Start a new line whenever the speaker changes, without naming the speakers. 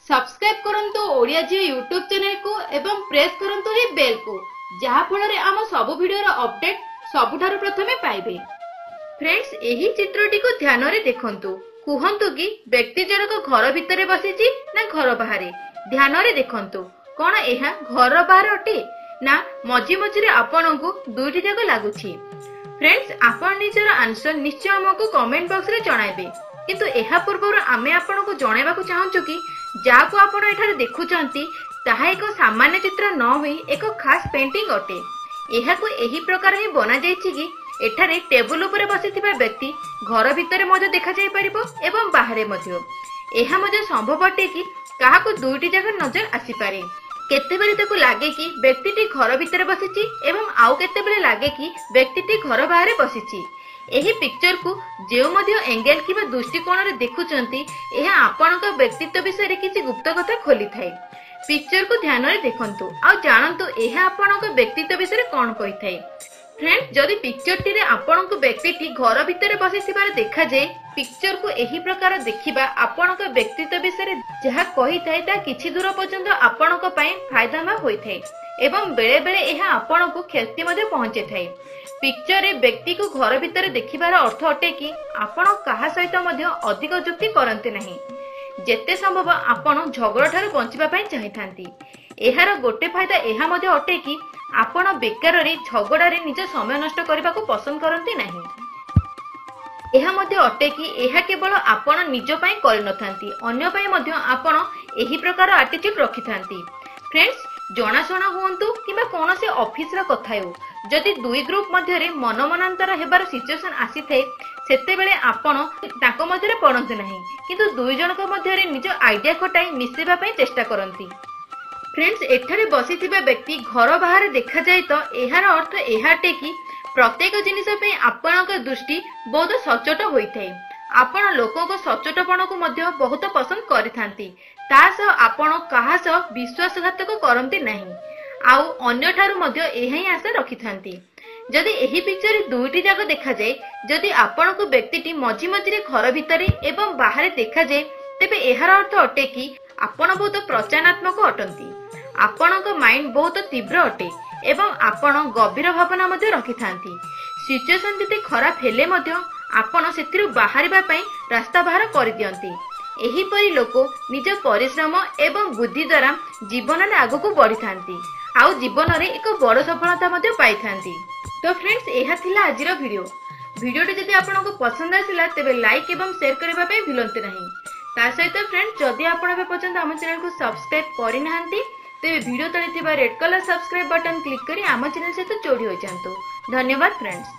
Subscribe करंतु ओडिया जी YouTube channel को एवं प्रेस करंतु ही बेल को जहा फଳରେ आम सब वीडियो रो अपडेट सबुठारु प्रथमे पाइबे। फ्रेंड्स एही चित्रटी को ध्यान रे देखंतु कुहंतु कि व्यक्ति जनक घर भितरे बसिची ना घर बाहरे। ध्यान रे देखंतु कोन एहा घर बाहर अटे ना मझी मझी रे आपनकु दुईटी जाक लागुछि। फ्रेंड्स आपण निजर आंसर निश्चय हमको कमेंट बॉक्स रे जणाइबे। किंतु एहा पूर्व आमे आपनकु जणाइबाकु चाहूछु कि जाको आपण एठारे देखुचंती ताहा एक सामान्य चित्र न होई एक खास पेंटिंग अटे। एहाकु एही प्रकार ही बना जायछि कि एठारे टेबुल ऊपर बसिथिबा व्यक्ति घर भितरे मध्य देखा जाय परिबो एवं बाहरे मध्य। एहा मध्य संभव अटे कि काहाकु दुईटी जगह नजर आसी पारे। केतेबेले ताकु लागे कि व्यक्तिटी घर भितरे बसिछि एवं आउ केतेबेले लागे कि व्यक्तिटी घर बाहरे बसिछि। एही पिक्चर को जेउ मध्य एंगल किबा दृष्टिकोण रे देखुचंती एहा आपनक व्यक्तित्व विषय किछि गुप्त कथा खोली थाए। पिक्चर को ध्यान रे देखंतु आ जानंतु एहा आपनक व्यक्तित्व विषय कोन कहि थाए। फ्रेंड्स जदि पिक्चर टी रे आपनक व्यक्तिटी घर भितरे बसिथिबार देखा जाय पिक्चर को एही प्रकार देखिबा आपनक व्यक्तित्व विषय जहा कहि थाए ता किछि दूर पर्यंत आपनक पई फायदामय होई थाए एवं बेले बेले एहा आपनक क्षति मध्ये पहुंचे थाए। पिक्चर रे व्यक्ति को घर भितर देखिबार अर्थ अटे कि आपण कहा सहित मध्य अधिक जुक्ति करंते नहीं। जेते संभव आपण झगड़ा ठारू बंचिबा पई चाहिथांती। एहार गोटे फायदा एहा मध्य अटे कि आपण बेकार रे झगड़ा रे निज समय नष्ट करबा को पसंद करंती नहीं। एहा मध्य अटे कि एहा केवल आपण निज पई करि नथांती अन्य पई मध्य आपण एही प्रकार एटीट्यूड रखिथांती। फ्रेंड्स जनाशुना हुंतु किबा कोनोसी ऑफिस रा कथा हो जदि दुई ग्रुप मध्य रे मनमनांतर हेबार सिचुएशन आसी थे सेते बेले आपण ताको मध्य रे पड़ंते नहीं किंतु दुई जनक मध्य रे निज आइडिया खटाई मिसेबा पई चेष्टा करंती। फ्रेंड्स एठारे बसिथिबा व्यक्ति घर बाहर देखा जाय तो एहार अर्थ एहाटे कि प्रत्येक जिनिस पे आपनक दृष्टि बहुत सचोट होई थाए। आपण लोकों को सचोटपण को मध्य बहुत पसंद करिथांती तास आपण कहा सह विश्वासघातक करंती नहीं आउ अन्य ठारू मध्य एही आशा रखिथांती। जदि एही पिक्चर दुईटी जाक देखा जाय जदि आपण को व्यक्तिटी मझी मझी रे घर भितरे एवं बाहर देखा जाय तेबे एहार अर्थ अटे कि आपण बहुत प्रचानात्मक अटंती। आपणक माइंड बहुत तीव्र अटे एवं आपण गभीर भावना मध्य रखिथांती। सिचुएशन जदि खराब हेले मध्य आपण सेथिरु बाहरिबा पई रास्ता बाहर करि दियंती। एही परि लोक निज परिश्रम एवं बुद्धि द्वारा जीवन रे आगु को बढ़ी थांती आउ जीवन रे एक बड़ सफलता मध्य पाई थांती। तो फ्रेंड्स एहा थिला आजिर वीडियोटी जदि आपनको पसंद आसिला तेबे लाइक एवं शेयर करबा पई भूलंते नहीं। ता सहित फ्रेंड्स जदि आपण बे पर्यंत हम चैनल को सब्सक्राइब करि नाहंती तेबे वीडियो तळे थिबा red colour subscribe button click करी आम चैनल सहित जोड़ी हो जांतु। धन्यवाद फ्रेंड्स।